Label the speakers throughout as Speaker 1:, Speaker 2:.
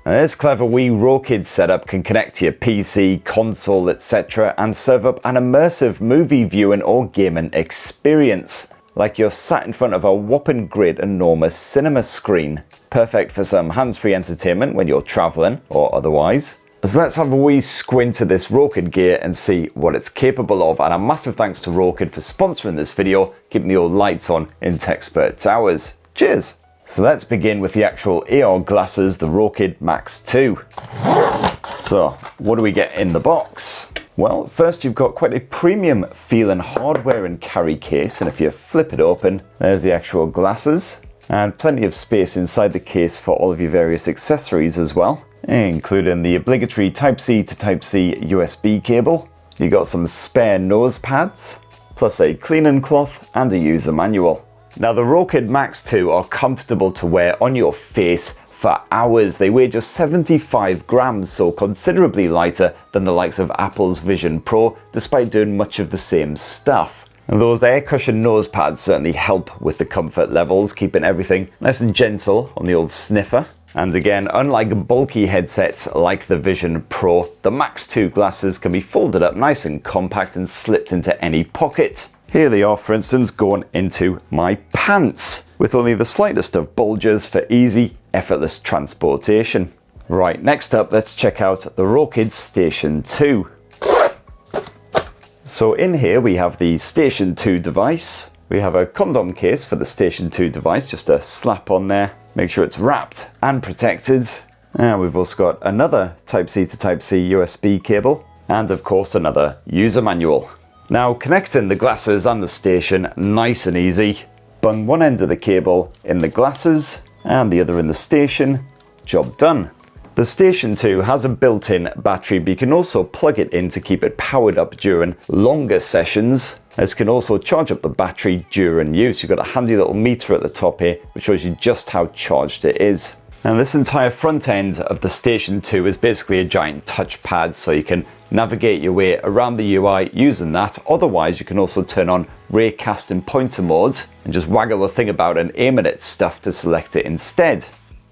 Speaker 1: This clever wee Rokid setup can connect to your PC, console, etc. and serve up an immersive movie viewing or gaming experience, like you're sat in front of a whopping great enormous cinema screen. Perfect for some hands-free entertainment when you're travelling or otherwise. So let's have a wee squint at this Rokid gear and see what it's capable of, and a massive thanks to Rokid for sponsoring this video, keeping the old lights on in Techspert Towers. Cheers! So let's begin with the actual AR glasses, the Rokid Max 2. So what do we get in the box? Well, first you've got quite a premium feeling hardware and carry case, and if you flip it open, there's the actual glasses, and plenty of space inside the case for all of your various accessories as well, including the obligatory Type-C to Type-C USB cable. You got some spare nose pads, plus a cleaning cloth and a user manual. Now the Rokid Max 2 are comfortable to wear on your face for hours. They weigh just 75 grams, so considerably lighter than the likes of Apple's Vision Pro, despite doing much of the same stuff. And those air cushion nose pads certainly help with the comfort levels, keeping everything nice and gentle on the old sniffer. And again, unlike bulky headsets like the Vision Pro, the Max 2 glasses can be folded up nice and compact and slipped into any pocket. Here they are, for instance, going into my pants, with only the slightest of bulges for easy, effortless transportation. Right, next up, let's check out the Rokid Station 2. So in here we have the Station 2 device. We have a condom case for the Station 2 device, just a slap on there. Make sure it's wrapped and protected. And we've also got another Type-C to Type-C USB cable, and of course another user manual. Now connecting the glasses and the station, nice and easy. Bung one end of the cable in the glasses and the other in the station. Job done. The Station 2 has a built-in battery, but you can also plug it in to keep it powered up during longer sessions. This can also charge up the battery during use. You've got a handy little meter at the top here, which shows you just how charged it is. And this entire front end of the Station 2 is basically a giant touchpad, so you can navigate your way around the UI using that. Otherwise, you can also turn on raycast and pointer mode and just waggle the thing about and aim at its stuff to select it instead.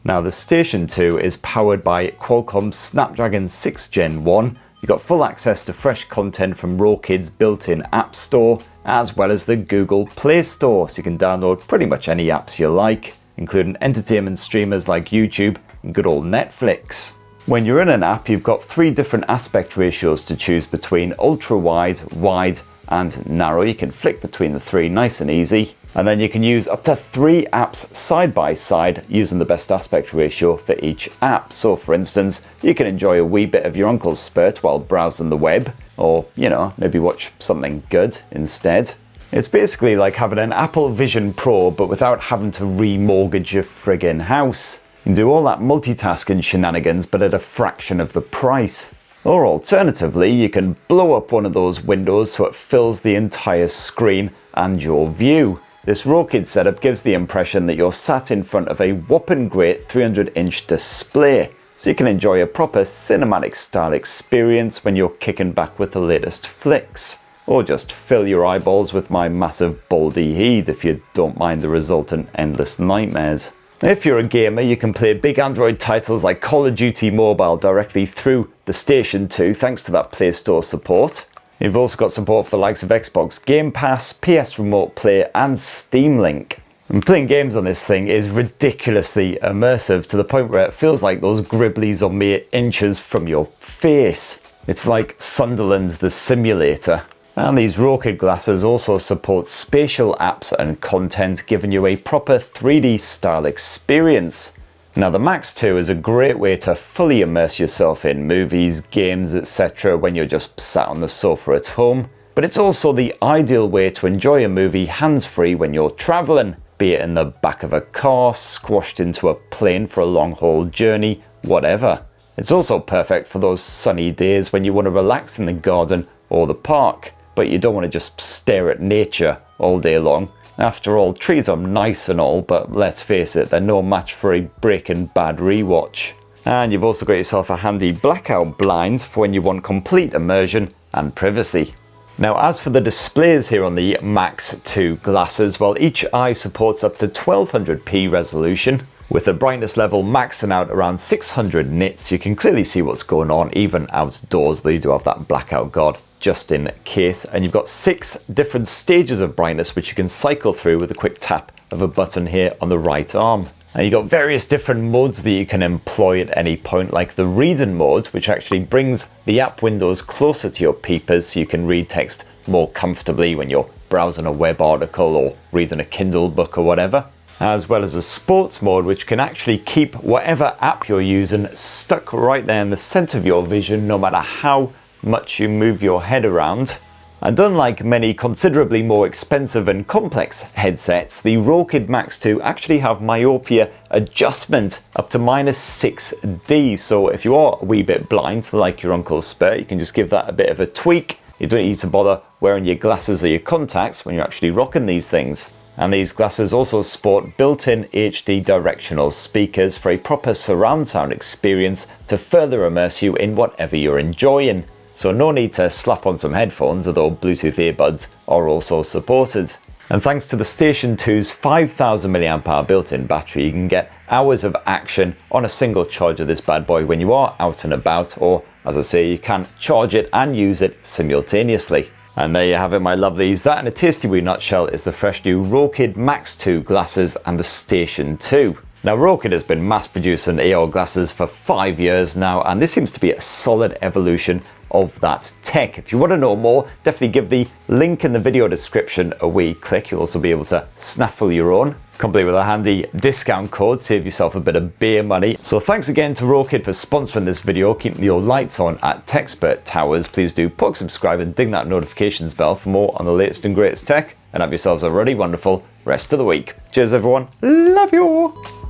Speaker 1: Now the Station 2 is powered by Qualcomm's Snapdragon 6 Gen 1. You've got full access to fresh content from Rokid's built-in App Store, as well as the Google Play Store, so you can download pretty much any apps you like, including entertainment streamers like YouTube and good old Netflix. When you're in an app, you've got 3 different aspect ratios to choose between: ultra wide, wide, and narrow. You can flick between the 3 nice and easy. And then you can use up to 3 apps side by side using the best aspect ratio for each app. So for instance, you can enjoy a wee bit of your uncle's spurt while browsing the web, or, you know, maybe watch something good instead. It's basically like having an Apple Vision Pro, but without having to remortgage your friggin' house. You can do all that multitasking shenanigans, but at a fraction of the price. Or alternatively, you can blow up one of those windows so it fills the entire screen and your view. This Rokid setup gives the impression that you're sat in front of a whopping great 300-inch display, so you can enjoy a proper cinematic style experience when you're kicking back with the latest flicks. Or just fill your eyeballs with my massive baldy head if you don't mind the resultant endless nightmares. If you're a gamer, you can play big Android titles like Call of Duty Mobile directly through the Station 2 thanks to that Play Store support. You've also got support for the likes of Xbox Game Pass, PS Remote Play and Steam Link. And playing games on this thing is ridiculously immersive, to the point where it feels like those gribblies are mere inches from your face. It's like Sunderland the Simulator. And these Rokid glasses also support spatial apps and content, giving you a proper 3D style experience. Now the Max 2 is a great way to fully immerse yourself in movies, games, etc. when you're just sat on the sofa at home. But it's also the ideal way to enjoy a movie hands-free when you're travelling, be it in the back of a car, squashed into a plane for a long-haul journey, whatever. It's also perfect for those sunny days when you want to relax in the garden or the park, but you don't want to just stare at nature all day long. After all, trees are nice and all, but let's face it, they're no match for a Breaking Bad rewatch. And you've also got yourself a handy blackout blind for when you want complete immersion and privacy. Now as for the displays here on the Max 2 glasses, well, each eye supports up to 1200p resolution, With the brightness level maxing out around 600 nits, you can clearly see what's going on even outdoors, though you do have that blackout guard just in case. And you've got 6 different stages of brightness which you can cycle through with a quick tap of a button here on the right arm. Now you've got various different modes that you can employ at any point, like the reading mode, which actually brings the app windows closer to your peepers so you can read text more comfortably when you're browsing a web article or reading a Kindle book or whatever. As well as a sports mode, which can actually keep whatever app you're using stuck right there in the center of your vision, no matter how much you move your head around. And unlike many considerably more expensive and complex headsets, the Rokid Max 2 actually have myopia adjustment up to -6D. So if you are a wee bit blind, like your Uncle's Spare, you can just give that a bit of a tweak. You don't need to bother wearing your glasses or your contacts when you're actually rocking these things. And these glasses also sport built-in HD directional speakers for a proper surround sound experience to further immerse you in whatever you're enjoying. So no need to slap on some headphones, although Bluetooth earbuds are also supported. And thanks to the Station 2's 5000 mAh built-in battery, you can get hours of action on a single charge of this bad boy when you are out and about, or as I say, you can charge it and use it simultaneously. And there you have it, my lovelies. That in a tasty wee nutshell is the fresh new Rokid Max 2 glasses and the Station 2. Now Rokid has been mass producing AR glasses for 5 years now, and this seems to be a solid evolution of that tech. If you want to know more, definitely give the link in the video description a wee click. You'll also be able to snaffle your own, complete with a handy discount code, save yourself a bit of beer money. So thanks again to Rokid for sponsoring this video, keeping your lights on at Techspert Towers. Please do poke subscribe and ding that notifications bell for more on the latest and greatest tech, and have yourselves a really wonderful rest of the week. Cheers everyone, love you all.